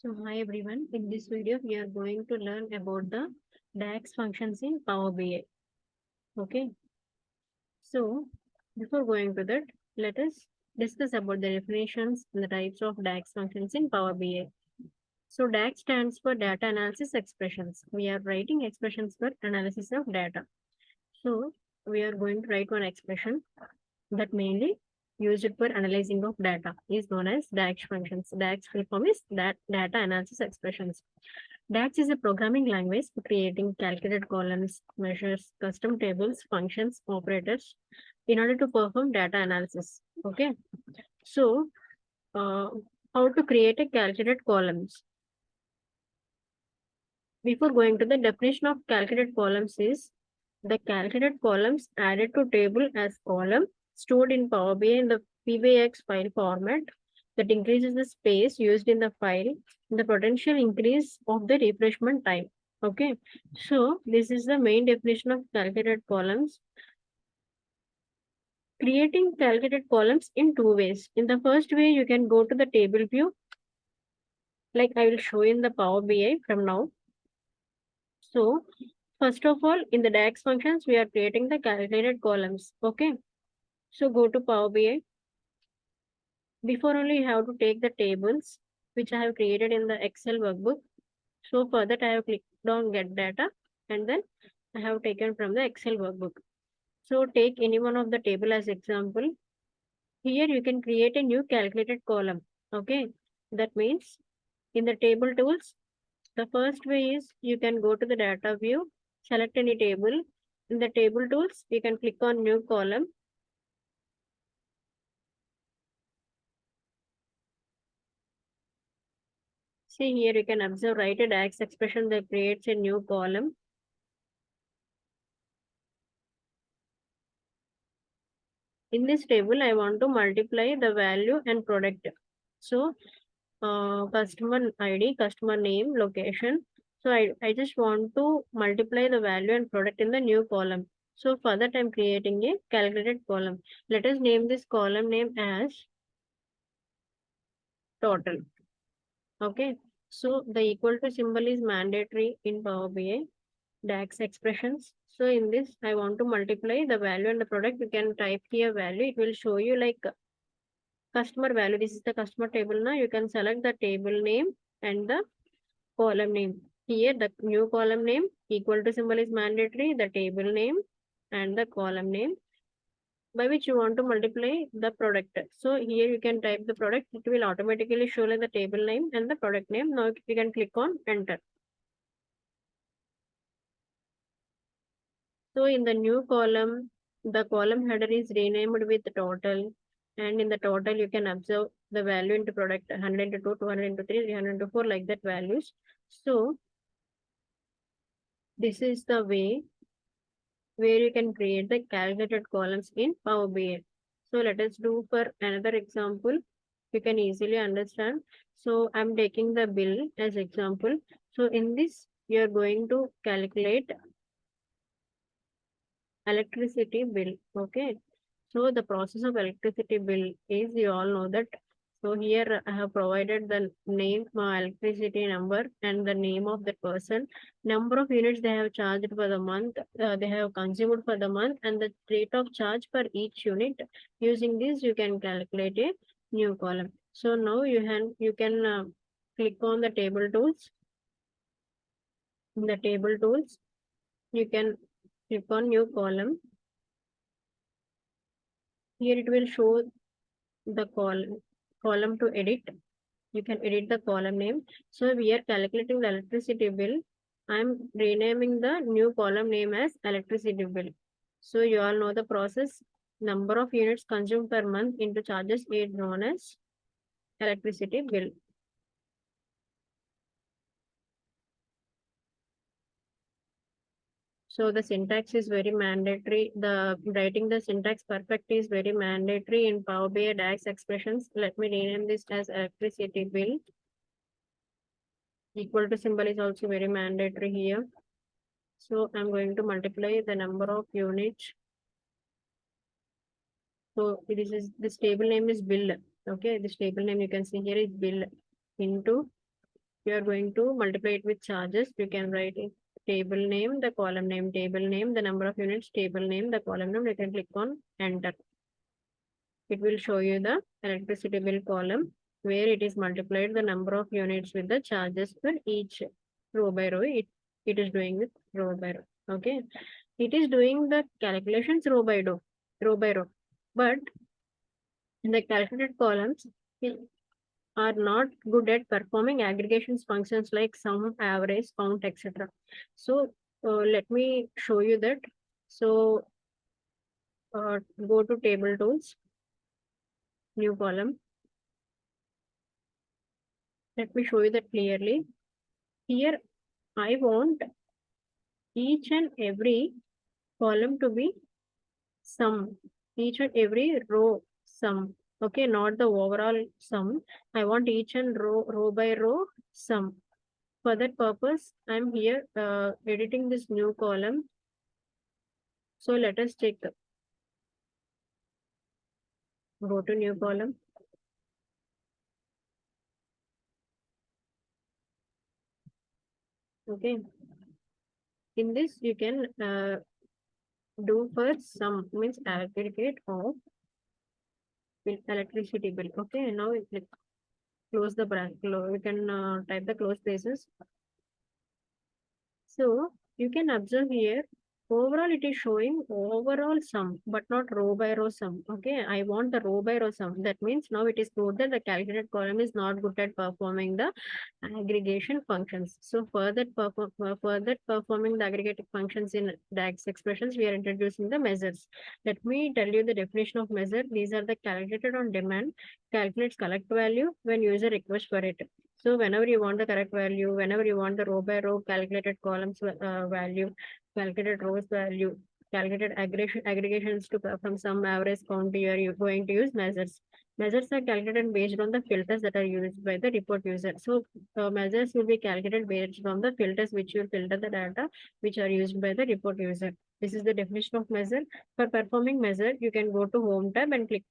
So hi everyone, in this video we are going to learn about the DAX functions in Power BI. Okay, so before going to that, let us discuss about the definitions and the types of DAX functions in Power BI. So DAX stands for Data Analysis Expressions. We are writing expressions for analysis of data. So we are going to write one expression that mainly used for analyzing of data is known as DAX functions. DAX full form is that data analysis expressions. DAX is a programming language for creating calculated columns, measures, custom tables, functions, operators in order to perform data analysis. Okay. So, how to create a calculated columns? Before going to the definition of calculated columns is the calculated columns added to table as column stored in Power BI in the PBX file format that increases the space used in the file and the potential increase of the refreshment time. Okay, so this is the main definition of calculated columns. Creating calculated columns in two ways. In the first way, you can go to the table view, like I will show in the Power BI from now. So, first of all, in the DAX functions, we are creating the calculated columns. Okay. So go to Power BI. Before only you have to take the tables which I have created in the Excel workbook. So for that I have clicked on get data and then I have taken from the Excel workbook. So take any one of the table as example. Here you can create a new calculated column. Okay. That means in the table tools, the first way is you can go to the data view, select any table. In the table tools, you can click on new column. See here you can observe write a DAX expression that creates a new column. In this table, I want to multiply the value and product. So customer ID, customer name, location. So I just want to multiply the value and product in the new column. So for that I'm creating a calculated column. Let us name this column name as total. Okay. So the equal to symbol is mandatory in Power BI. DAX expressions. So in this, I want to multiply the value and the product. You can type here value. It will show you like customer value. This is the customer table now. You can select the table name and the column name. Here the new column name equal to symbol is mandatory. The table name and the column name by which you want to multiply the product. So here you can type the product. It will automatically show like the table name and the product name. Now you can click on enter. So in the new column, the column header is renamed with total. And in the total, you can observe the value into product 100 into 2, 200 into 3, 300 into 4, like that values. So this is the way where you can create the calculated columns in Power BI. So let us do for another example. You can easily understand. So I'm taking the bill as example. So in this, you're going to calculate electricity bill. Okay. So the process of electricity bill is, you all know that. So here I have provided the name, electricity number and the name of the person, number of units they have charged for the month, they have consumed for the month, and the rate of charge per each unit. Using this, you can calculate a new column. So now you can click on the table tools. In the table tools, you can click on new column. Here it will show the column to edit. You can edit the column name. So we are calculating the electricity bill. I'm renaming the new column name as electricity bill. So you all know the process. Number of units consumed per month into charges is known as electricity bill. So the syntax is very mandatory. The writing the syntax perfect is very mandatory in Power BI DAX expressions. Let me rename this as electricity bill. Equal to symbol is also very mandatory here. So I'm going to multiply the number of units. So this table name is bill. Okay, this table name you can see here is bill into you are going to multiply it with charges. You can write it table name, the column name, table name, the number of units, table name, the column name. You can click on enter. It will show you the electricity bill column where it is multiplied the number of units with the charges for each row by row. It is doing with row by row. Okay. It is doing the calculations row by row, But in the calculated columns, are not good at performing aggregations functions like sum, average, count, etc. So let me show you that. So go to table tools, new column. Let me show you that clearly. Here I want each and every column to be sum, each and every row sum. Okay, not the overall sum. I want each and row by row sum. For that purpose, I'm here editing this new column. So let us check. Go to new column. Okay. In this, you can do for sum, means aggregate of electricity bill. Okay. Now we click close the bracket. We can type the close braces. So you can observe here, overall it is showing overall sum, but not row by row sum. Okay, I want the row by row sum. That means now it is proved that the calculated column is not good at performing the aggregation functions. So for that performing the aggregated functions in DAX expressions, we are introducing the measures. Let me tell you the definition of measure. These are the calculated on demand, calculates correct value when user requests for it. So whenever you want the correct value, whenever you want the row by row calculated columns value, calculated rows value, calculated aggregations to from some average count, you are going to use measures. Measures are calculated based on the filters that are used by the report user. So measures will be calculated based on the filters which will filter the data which are used by the report user. This is the definition of measure. For performing measure, you can go to home tab and click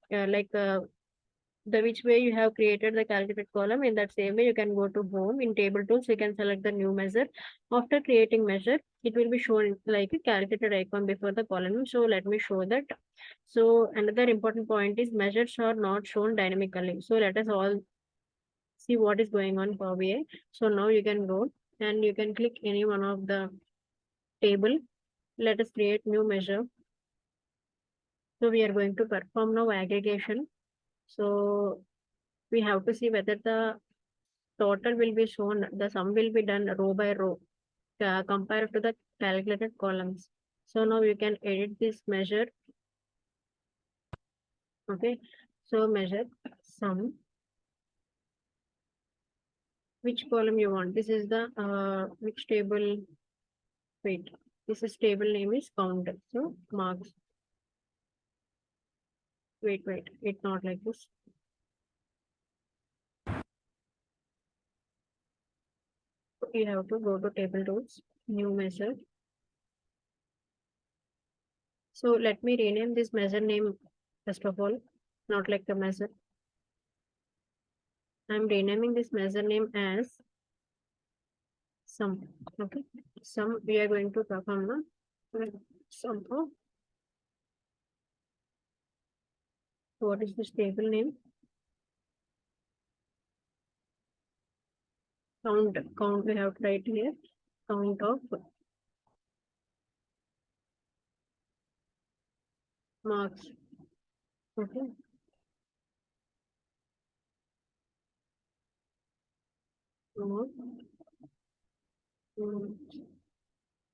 the which way you have created the calculated column. In that same way, you can go to home. In table tools, you can select the new measure. After creating measure, it will be shown like a calculated icon before the column. So let me show that. So another important point is measures are not shown dynamically. So let us all see what is going on for VA. So now you can go and you can click any one of the table. Let us create new measure. So we are going to perform now aggregation. So we have to see whether the total will be shown, the sum will be done row by row compared to the calculated columns. So now you can edit this measure. Okay, so measure sum. Which column you want? This is the which table? Wait, this is table name is count. So marks. Wait, it's not like this. You have to go to table tools, new measure. So let me rename this measure name first of all, not like the measure. I'm renaming this measure name as sum. Okay, sum we are going to perform the sum of what is this table name? Count we have to write here. Count of marks. Okay. Mark.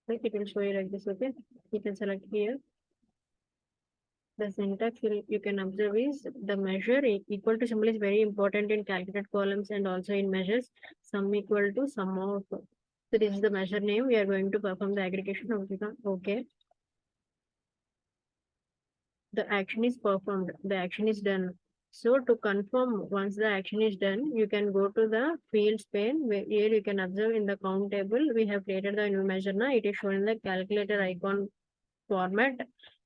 Like it will show you like this. Okay. You can select here. The syntax you can observe is the measure equal to symbol is very important in calculated columns and also in measures. Sum equal to sum of. So this is the measure name. We are going to perform the aggregation of the okay. The action is performed. The action is done. So to confirm once the action is done, you can go to the fields pane where here you can observe in the count table. We have created the new measure now. It is shown in the calculator icon format.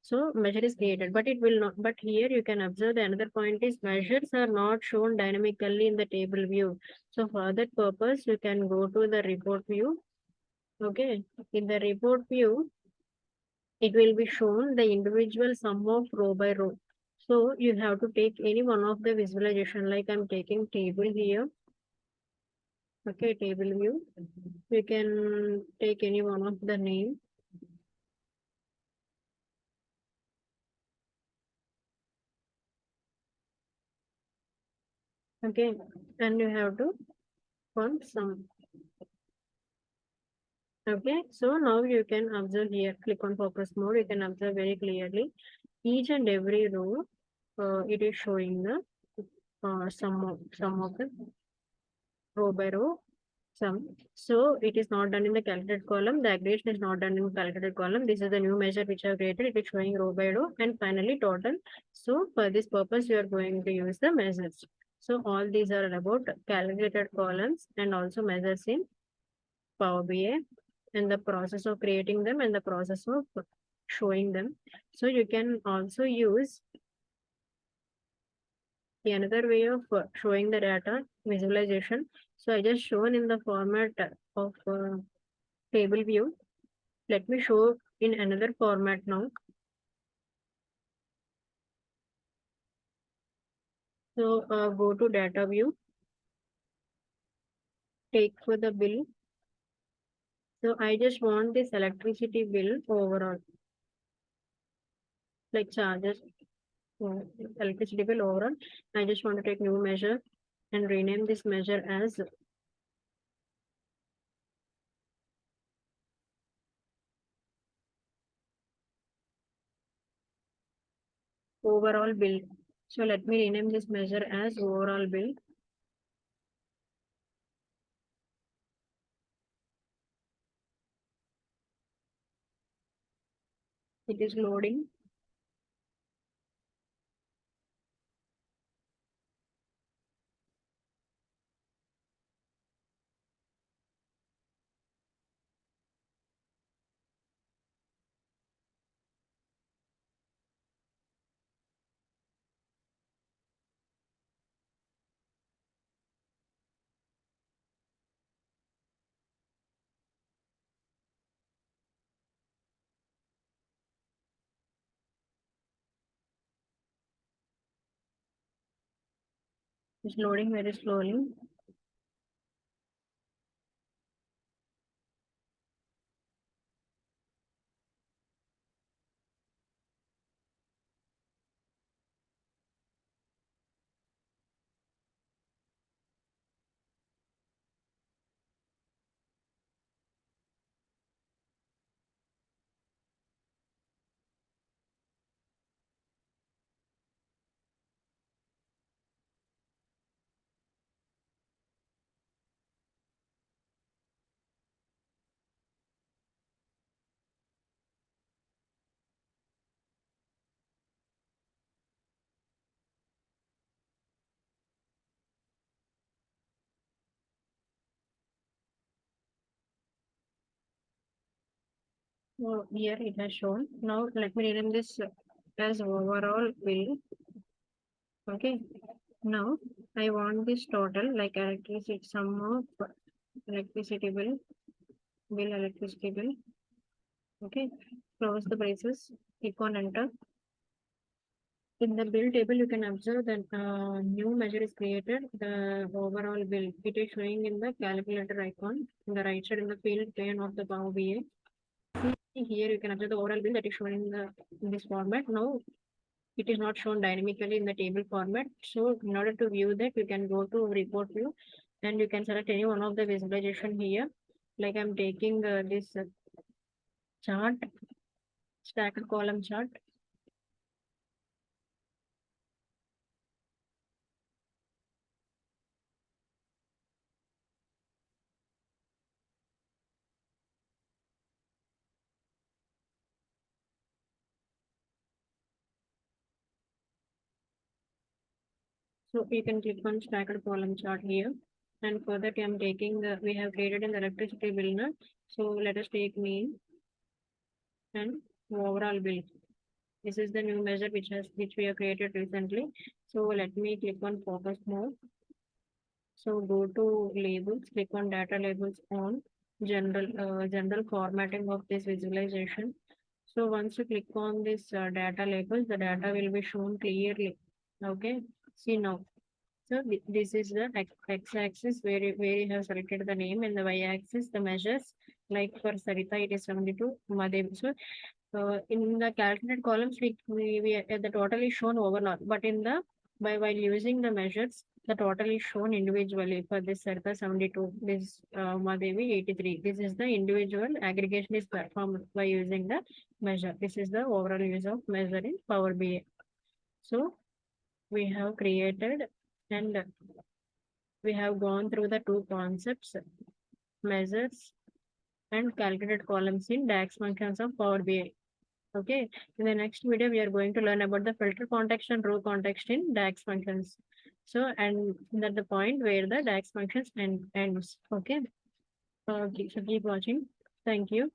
So measure is created, but it will not. But here you can observe the another point is measures are not shown dynamically in the table view. So for that purpose, you can go to the report view. Okay, in the report view, it will be shown the individual sum of row by row. So you have to take any one of the visualization, like I'm taking table here. Okay, table view. You can take any one of the name. Okay, and you have to font sum. Okay, so now you can observe here, click on focus mode, you can observe very clearly each and every row, it is showing the sum of the row by row sum. So it is not done in the calculated column, the aggregation is not done in calculated column. This is the new measure which I have created, it is showing row by row and finally total. So for this purpose, you are going to use the measures. So all these are about calculated columns and also measures in Power BI and the process of creating them and the process of showing them. So you can also use another way of showing the data visualization. So I just shown in the format of table view. Let me show in another format now. So go to data view, take for the bill. So I just want this electricity bill overall, like charges, uh, electricity bill overall. I just want to take new measure and rename this measure as overall bill. So let me rename this measure as overall bill. It is loading. It's loading very slowly. So here it has shown. Now let me rename this as overall bill. Okay. Now I want this total like electricity sum of electricity bill, electricity bill. Okay. Close the braces. Click on enter. In the bill table, you can observe that new measure is created. The overall bill, it is showing in the calculator icon in the right side in the field pane of the Power BI. Here you can observe the overall bill that is shown in this format. Now it is not shown dynamically in the table format. So in order to view that, you can go to report view and you can select any one of the visualization here. Like I'm taking this chart, stacked column chart. So you can click on stacked column chart here. And for that, I'm taking the, we have created an electricity bill now. So let us take mean and overall bill. This is the new measure which we have created recently. So let me click on focus mode. So go to labels, click on data labels on general formatting of this visualization. So once you click on this data labels, the data will be shown clearly. Okay, see now. So this is the x-axis where you have selected the name, and the y-axis the measures. Like for Sarita, it is 72. Madev. So in the calculated columns, the total is shown overall, but in the while using the measures, the total is shown individually. For this Sarita 72, this Madevi 83. This is the individual aggregation is performed by using the measure. This is the overall use of measure in Power BI. So we have created and we have gone through the two concepts, measures and calculated columns in DAX functions of Power BI. Okay, in the next video, we are going to learn about the filter context and row context in DAX functions. So, and at the point where the DAX functions ends. Okay, so keep watching. Thank you.